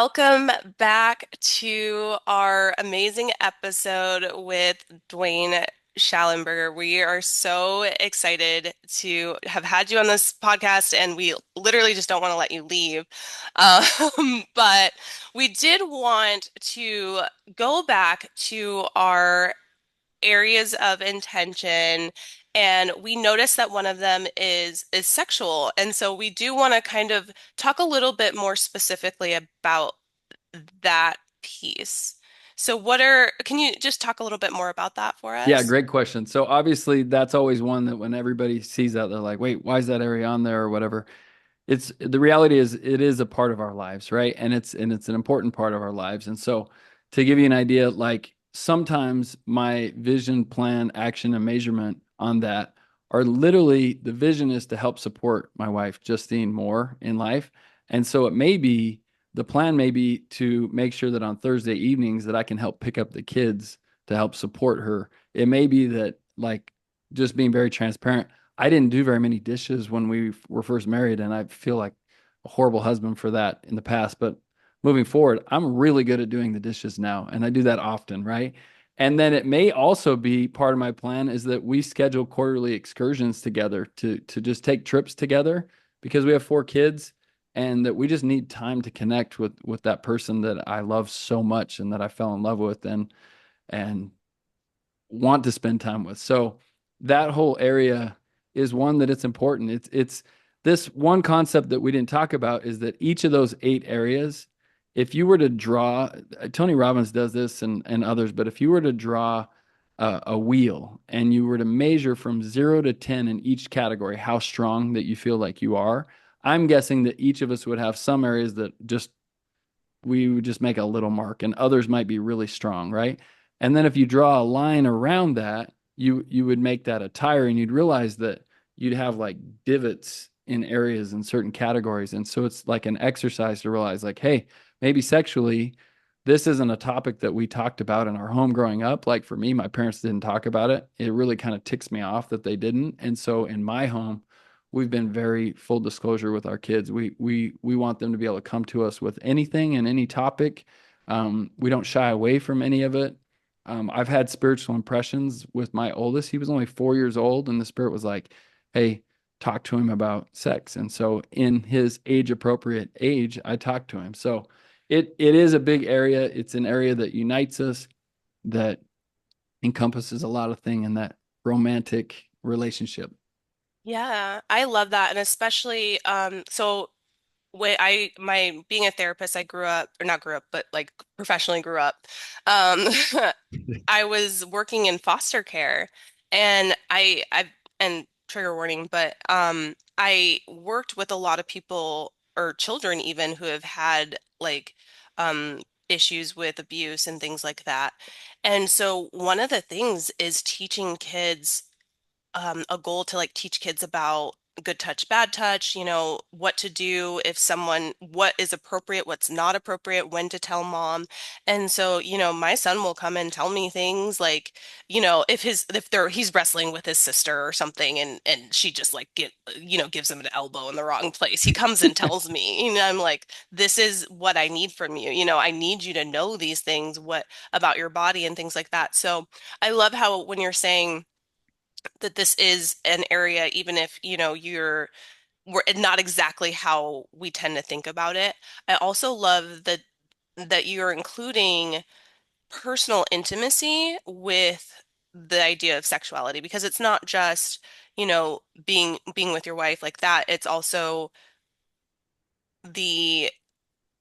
Welcome back to our amazing episode with Dwain Schallenberger. We are so excited to have had you on this podcast, and we literally just don't want to let you leave. But we did want to go back to our areas of intention, and we noticed that one of them is sexual. And so we do want to kind of talk a little bit more specifically about that piece. So can you just talk a little bit more about that for Yeah, us? great question. So obviously that's always one that when everybody sees that, they're like, wait, why is that area on there or whatever? It's the reality is it is a part of our lives, right? And it's an important part of our lives. And so to give you an idea, like sometimes my vision, plan, action, and measurement on that are literally the vision is to help support my wife, Justine, more in life. And so it may be the plan may be to make sure that on Thursday evenings that I can help pick up the kids to help support her. It may be that like just being very transparent. I didn't do very many dishes when we were first married, and I feel like a horrible husband for that in the past. But moving forward, I'm really good at doing the dishes now, and I do that often, right? And then it may also be part of my plan is that we schedule quarterly excursions together to just take trips together because we have four kids and that we just need time to connect with that person that I love so much and that I fell in love with and want to spend time with. So that whole area is one that it's important. It's this one concept that we didn't talk about is that each of those eight areas, if you were to draw, Tony Robbins does this and others, but if you were to draw a wheel and you were to measure from 0 to 10 in each category, how strong that you feel like you are, I'm guessing that each of us would have some areas that just we would just make a little mark and others might be really strong, right? And then if you draw a line around that, you would make that a tire and you'd realize that you'd have like divots in areas in certain categories. And so it's like an exercise to realize like, hey, maybe sexually, this isn't a topic that we talked about in our home growing up. Like for me, my parents didn't talk about it. It really kind of ticks me off that they didn't. And so in my home, we've been very full disclosure with our kids. We want them to be able to come to us with anything and any topic. We don't shy away from any of it. I've had spiritual impressions with my oldest. He was only 4 years old, and the spirit was like, "Hey, talk to him about sex." And so, in his age appropriate age, I talked to him. So, it is a big area. It's an area that unites us, that encompasses a lot of thing in that romantic relationship. Yeah, I love that. And especially, so when my being a therapist, I grew up, or not grew up, but like professionally grew up. Um, I was working in foster care, and and trigger warning, but I worked with a lot of people or children even who have had like um issues with abuse and things like that. And so one of the things is teaching kids a goal to like teach kids about good touch, bad touch, what to do if what is appropriate, what's not appropriate, when to tell mom. And so, my son will come and tell me things like, if he's wrestling with his sister or something and she just like gives him an elbow in the wrong place. He comes and tells me, I'm like, this is what I need from you. I need you to know these things, what about your body and things like that. So I love how when you're saying that this is an area, even if, we're not exactly how we tend to think about it. I also love that you're including personal intimacy with the idea of sexuality because it's not just, being with your wife like that. It's also the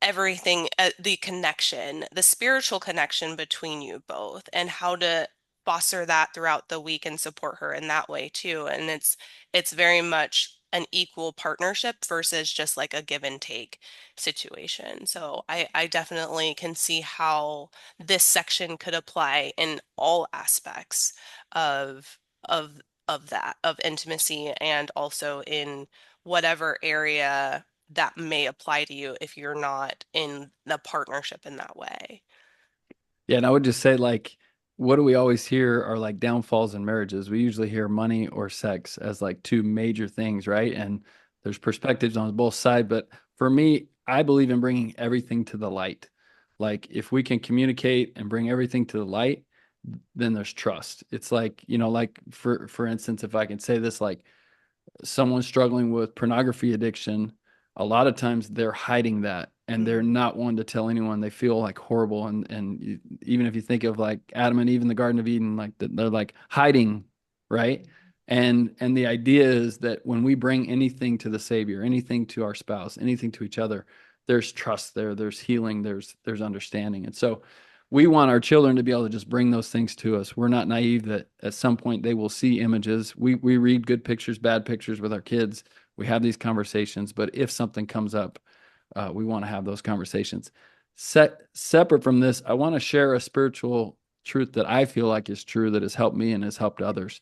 everything, the connection, the spiritual connection between you both, and how to foster that throughout the week and support her in that way too. And it's very much an equal partnership versus just like a give and take situation. So I definitely can see how this section could apply in all aspects of of of intimacy, and also in whatever area that may apply to you if you're not in the partnership in that way. Yeah, and I would just say like what do we always hear are like downfalls in marriages? We usually hear money or sex as like two major things, right? And there's perspectives on both sides, but For me, I believe in bringing everything to the light. Like if we can communicate and bring everything to the light, then there's trust. It's like, like for instance, if I can say this, like someone struggling with pornography addiction, a lot of times they're hiding that and they're Mm, not one to tell anyone. They feel like horrible. Even if you think of like Adam and Eve in the Garden of Eden, like they're like hiding, right? And the idea is that when we bring anything to the Savior, anything to our spouse, anything to each other, there's trust there, there's healing, there's understanding. And so we want our children to be able to just bring those things to us. We're not naive that at some point they will see images. We read good pictures, bad pictures with our kids. We have these conversations, but if something comes up, we want to have those conversations. Separate from this, I want to share a spiritual truth that I feel like is true that has helped me and has helped others.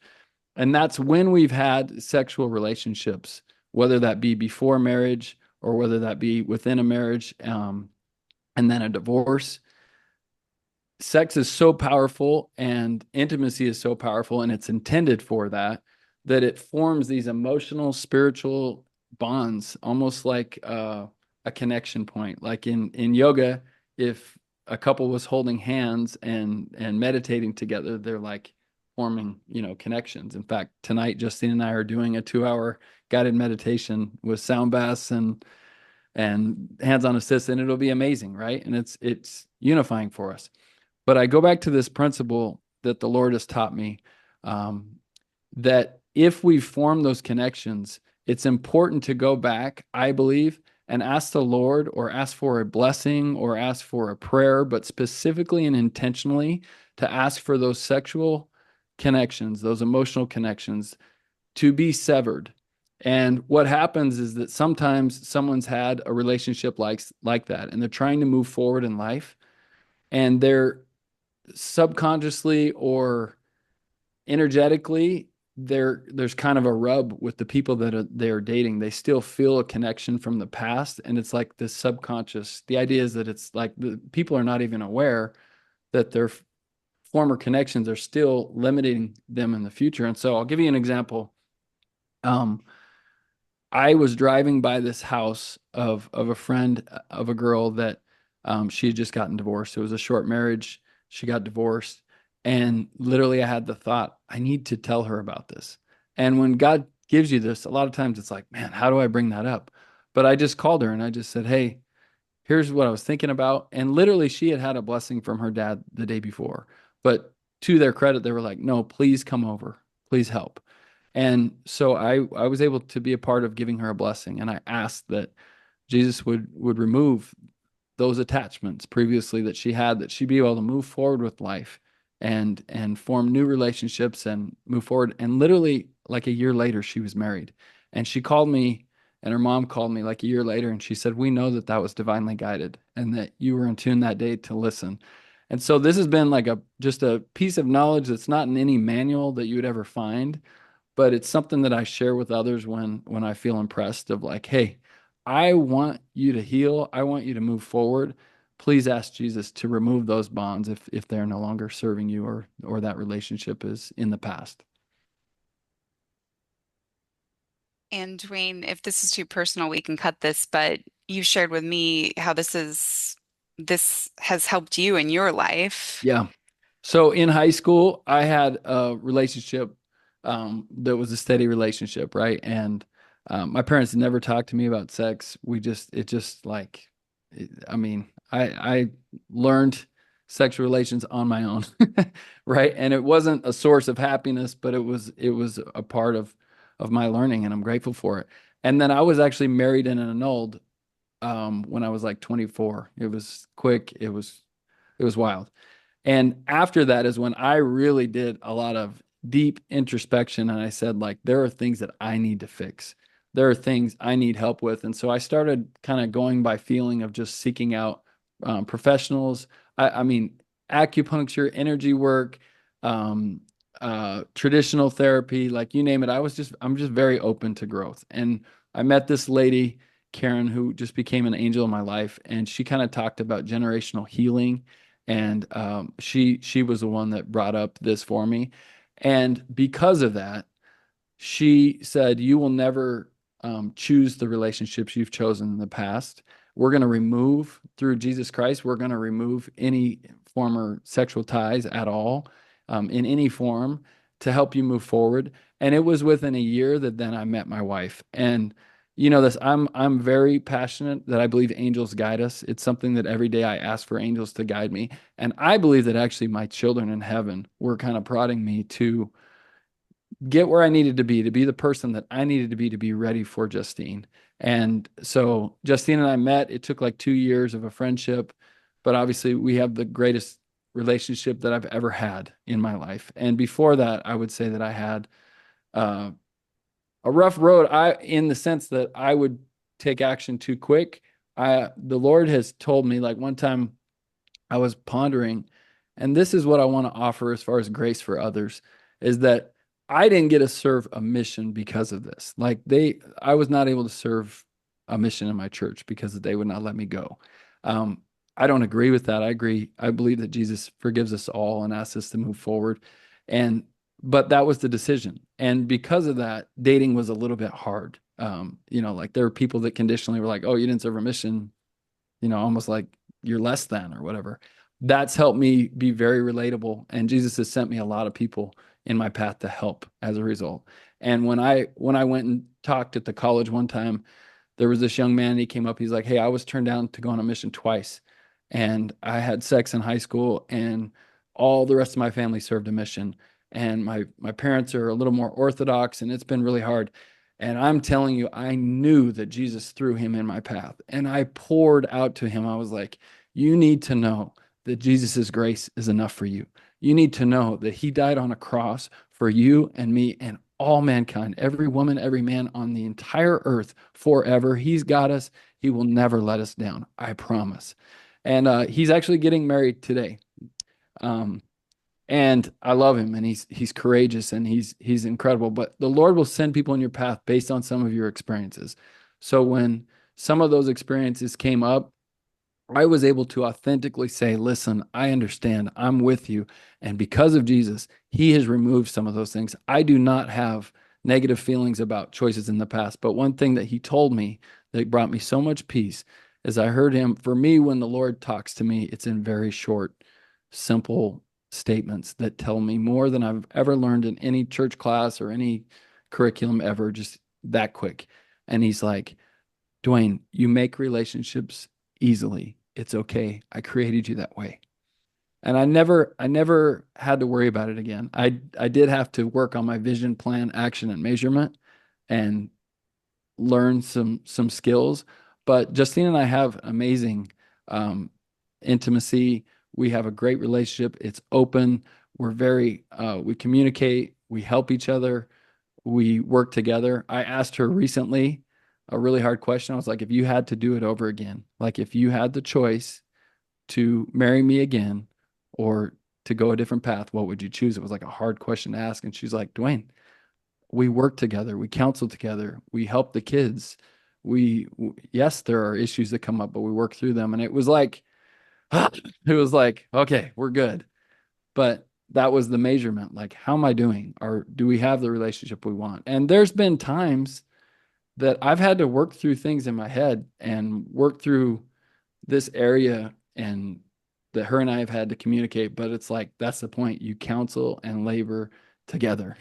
And that's when we've had sexual relationships, whether that be before marriage or whether that be within a marriage, and then a divorce. Sex is so powerful and intimacy is so powerful, and it's intended for that, that it forms these emotional, spiritual bonds, almost like a connection point. Like in yoga, if a couple was holding hands and meditating together, they're like forming, connections. In fact, tonight Justine and I are doing a 2 hour guided meditation with sound baths and hands-on assist, and it'll be amazing, right? And it's unifying for us. But I go back to this principle that the Lord has taught me, um, that if we form those connections, it's important to go back, I believe, and ask the Lord or ask for a blessing or ask for a prayer, but specifically and intentionally to ask for those sexual connections, those emotional connections to be severed. And what happens is that sometimes someone's had a relationship like that and they're trying to move forward in life and they're subconsciously or energetically there's kind of a rub with the people that they're dating. They still feel a connection from the past, and it's like this subconscious. The idea is that it's like the people are not even aware that their former connections are still limiting them in the future. And so I'll give you an example. um I was driving by this house of a friend of a girl that, she had just gotten divorced. It was a short marriage. She got divorced, and literally, I had the thought, I need to tell her about this. And when God gives you this, a lot of times it's like, man, how do I bring that up? But I just called her and I just said, hey, here's what I was thinking about. And literally, she had had a blessing from her dad the day before. But to their credit, they were like, no, please come over. Please help. And so I was able to be a part of giving her a blessing. And I asked that Jesus would remove those attachments previously that she had, that she'd be able to move forward with life and form new relationships and move forward. And literally like a year later, she was married. And she called me and her mom called me like a year later and she said, we know that that was divinely guided and that you were in tune that day to listen. And so this has been like a just a piece of knowledge that's not in any manual that you would ever find, but it's something that I share with others when I feel impressed of like, hey, I want you to heal. I want you to move forward. Please ask Jesus to remove those bonds if they're no longer serving you or that relationship is in the past. And Dwayne, if this is too personal, we can cut this, but you shared with me how this has helped you in your life. Yeah. So in high school, I had a relationship, that was a steady relationship, right? And my parents never talked to me about sex. It just like, I mean, I learned sexual relations on my own, right? And it wasn't a source of happiness, but it was a part of my learning, and I'm grateful for it. And then I was actually married and annulled, when I was like 24. It was quick. It was wild. And after that is when I really did a lot of deep introspection. And I said, like, there are things that I need to fix. There are things I need help with. And so I started kind of going by feeling of just seeking out, professionals. I mean, acupuncture, energy work, um, traditional therapy, like you name it. I'm just very open to growth. And I met this lady, Karen, who just became an angel in my life. And she kind of talked about generational healing, and she was the one that brought up this for me. And because of that, she said, "You will never choose the relationships you've chosen in the past. We're going to remove, through Jesus Christ, we're going to remove any former sexual ties at all, in any form, to help you move forward. And it was within a year that then I met my wife. And you know this, I'm very passionate that I believe angels guide us. It's something that every day I ask for angels to guide me. And I believe that actually my children in heaven were kind of prodding me to get where I needed to be the person that I needed to be ready for Justine. And so Justine and I met. It took like 2 years of a friendship, but obviously we have the greatest relationship that I've ever had in my life. And before that, I would say that I had uh, a rough road. In the sense that I would take action too quick. The Lord has told me, like one time I was pondering, and this is what I want to offer as far as grace for others, is that I didn't get to serve a mission because of this. I was not able to serve a mission in my church because they would not let me go. Um, I don't agree with that. I agree. I believe that Jesus forgives us all and asks us to move forward. And, but that was the decision. And because of that, dating was a little bit hard. Like there were people that conditionally were like, oh, you didn't serve a mission, almost like you're less than or whatever. That's helped me be very relatable. And Jesus has sent me a lot of people in my path to help as a result. And when I went and talked at the college one time, there was this young man, and he came up, he's like, hey, I was turned down to go on a mission twice. And I had sex in high school, and all the rest of my family served a mission. And my parents are a little more orthodox, and it's been really hard. And I'm telling you, I knew that Jesus threw him in my path. And I poured out to him. I was like, you need to know that Jesus' grace is enough for you. You need to know that he died on a cross for you and me and all mankind, every woman, every man on the entire earth forever. He's got us. He will never let us down. I promise. And he's actually getting married today. Um, and I love him, and he's courageous, and he's incredible. But the Lord will send people in your path based on some of your experiences. So when some of those experiences came up, I was able to authentically say, listen, I understand. I'm with you. And because of Jesus, he has removed some of those things. I do not have negative feelings about choices in the past. But one thing that he told me that brought me so much peace is I heard him. For me, when the Lord talks to me, it's in very short, simple statements that tell me more than I've ever learned in any church class or any curriculum ever, just that quick. And he's like, Dwain, you make relationships easily. It's okay. I created you that way. And I never had to worry about it again. I did have to work on my vision, plan, action, and measurement and learn some skills. But Justine and I have amazing um, intimacy. We have a great relationship. It's open. We communicate, we help each other, we work together. I asked her recently a really hard question. I was like, if you had to do it over again, like if you had the choice to marry me again or to go a different path, what would you choose? It was like a hard question to ask. And she's like, Dwain, we work together, we counsel together, we help the kids. Yes, there are issues that come up, but we work through them. And it was like, it was like, okay, we're good. But that was the measurement. Like, how am I doing? Or do we have the relationship we want? And there's been times that I've had to work through things in my head and work through this area and that her and I have had to communicate. But it's like, that's the point. You counsel and labor together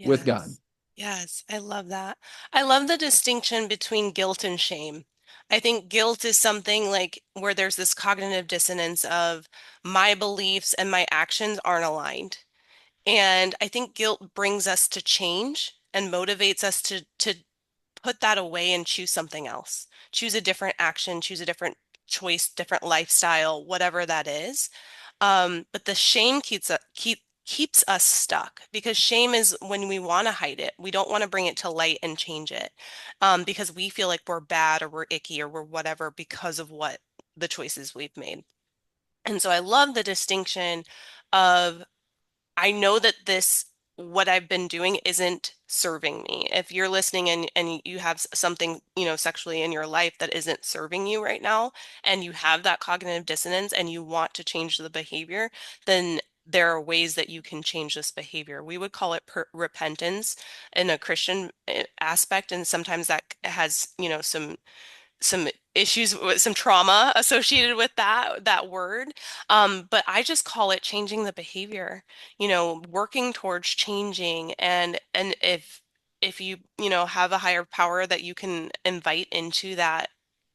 with God. Yes. Yes, I love that. I love the distinction between guilt and shame. I think guilt is something like where there's this cognitive dissonance of my beliefs and my actions aren't aligned. And I think guilt brings us to change and motivates us to put that away and choose something else. Choose a different action, choose a different choice, different lifestyle, whatever that is. But the shame keeps us stuck because shame is when we want to hide it. We don't want to bring it to light and change it because we feel like we're bad or we're icky or we're whatever because of what the choices we've made. And so I love the distinction of I know that what I've been doing isn't serving me. If you're listening and you have something, sexually in your life that isn't serving you right now, and you have that cognitive dissonance and you want to change the behavior, then there are ways that you can change this behavior. We would call it repentance in a Christian aspect, and sometimes that has, some issues with some trauma associated with that word. But I just call it changing the behavior, working towards changing. And if you have a higher power that you can invite into that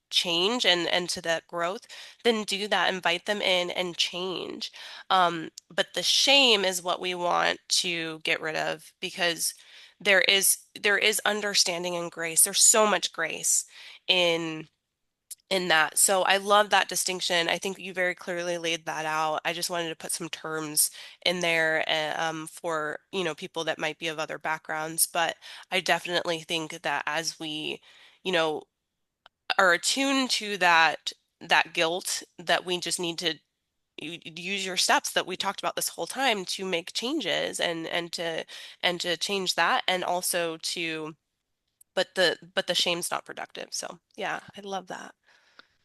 change and to that growth, then do that, invite them in and change. But the shame is what we want to get rid of, because there is understanding and grace. There's so much grace in that. So I love that distinction. I think you very clearly laid that out. I just wanted to put some terms in there, for, people that might be of other backgrounds. But I definitely think that as we, you know, are attuned to that guilt, that we just need to use your steps that we talked about this whole time to make changes, and to change that, and also to, but the shame's not productive. So yeah, I love that.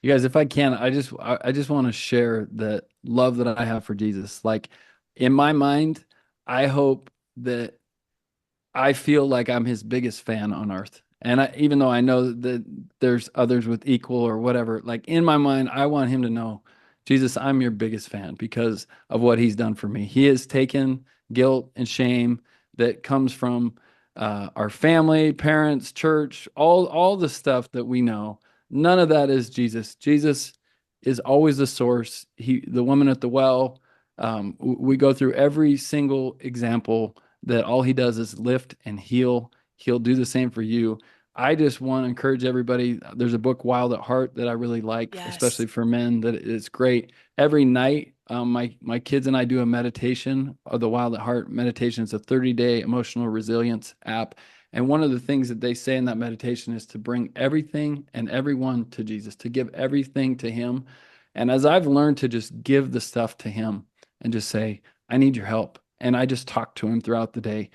You guys, if I can, I just want to share the love that I have for Jesus. Like in my mind, I hope that I feel like I'm his biggest fan on earth. And even though I know that there's others with equal or whatever, like in my mind, I want him to know, Jesus, I'm your biggest fan because of what he's done for me. He has taken guilt and shame that comes from our family, parents, church, all the stuff that we know. None of that is Jesus. Jesus is always the source. The woman at the well. We go through every single example that all he does is lift and heal. He'll do the same for you. I just want to encourage everybody. There's a book, Wild at Heart, that I really like, Yes. especially for men, that is great. Every night, my kids and I do a meditation of the Wild at Heart meditation. It's a 30-day emotional resilience app. And one of the things that they say in that meditation is to bring everything and everyone to Jesus, to give everything to him. And as I've learned to just give the stuff to him and just say, I need your help. And I just talk to him throughout the day.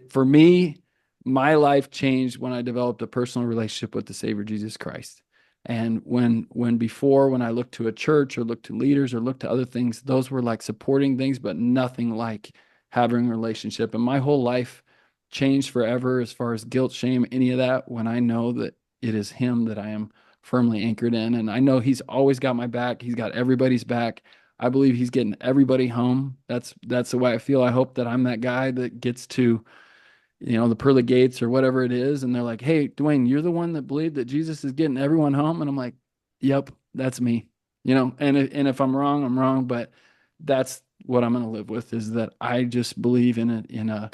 For me, my life changed when I developed a personal relationship with the Savior Jesus Christ. And when I looked to a church or looked to leaders or looked to other things, those were like supporting things, but nothing like having a relationship. And my whole life changed forever as far as guilt, shame, any of that, when I know that it is him that I am firmly anchored in. And I know he's always got my back. He's got everybody's back. I believe he's getting everybody home. That's the way I feel. I hope that I'm that guy that gets to, the pearly gates or whatever it is, and they're like, "Hey, Dwain, you're the one that believed that Jesus is getting everyone home." And I'm like, "Yep, that's me." And if I'm wrong, I'm wrong, but that's what I'm going to live with, is that I just believe in a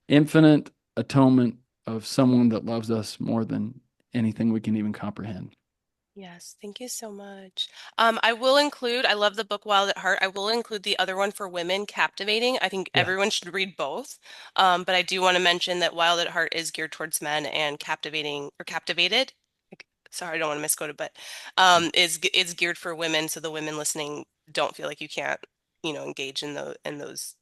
infinite atonement of someone that loves us more than anything we can even comprehend. Yes, thank you so much. I love the book Wild at Heart. I will include the other one for women, Captivating. I think Yeah. everyone should read both. But I do want to mention that Wild at Heart is geared towards men, and Captivating, or Captivated, sorry, I don't want to misquote it, but is geared for women, so the women listening don't feel like you can't, engage in those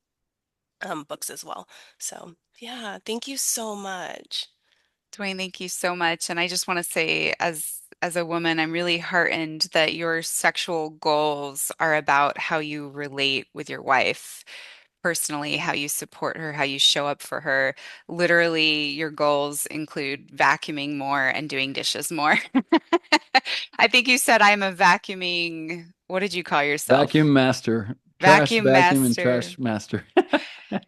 books as well. So yeah, thank you so much. Dwayne, thank you so much. And I just want to say, as a woman, I'm really heartened that your sexual goals are about how you relate with your wife personally, how you support her, how you show up for her. Literally, your goals include vacuuming more and doing dishes more. I think you said I'm a vacuuming, what did you call yourself? Vacuum master, trash Vacuum vacuum and master. trash master.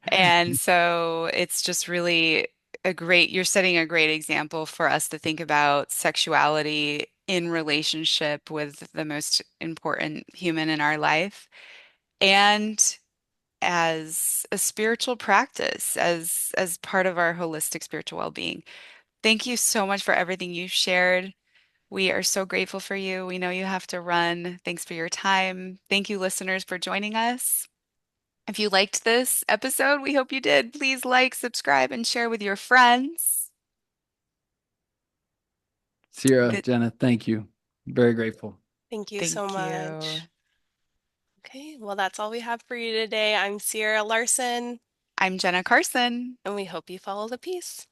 And so it's just really you're setting a great example for us to think about sexuality in relationship with the most important human in our life and as a spiritual practice, as part of our holistic spiritual well-being. Thank you so much for everything you shared. We are so grateful for you. We know you have to run. Thanks for your time. Thank you, listeners, for joining us. If you liked this episode, we hope you did. Please like, subscribe, and share with your friends. Sierra, Th- Jenna, thank you. Very grateful. Thank you so Thank you. much. Okay, well, that's all we have for you today. I'm Sierra Larson, I'm Jenna Carson. and we hope you follow the peace.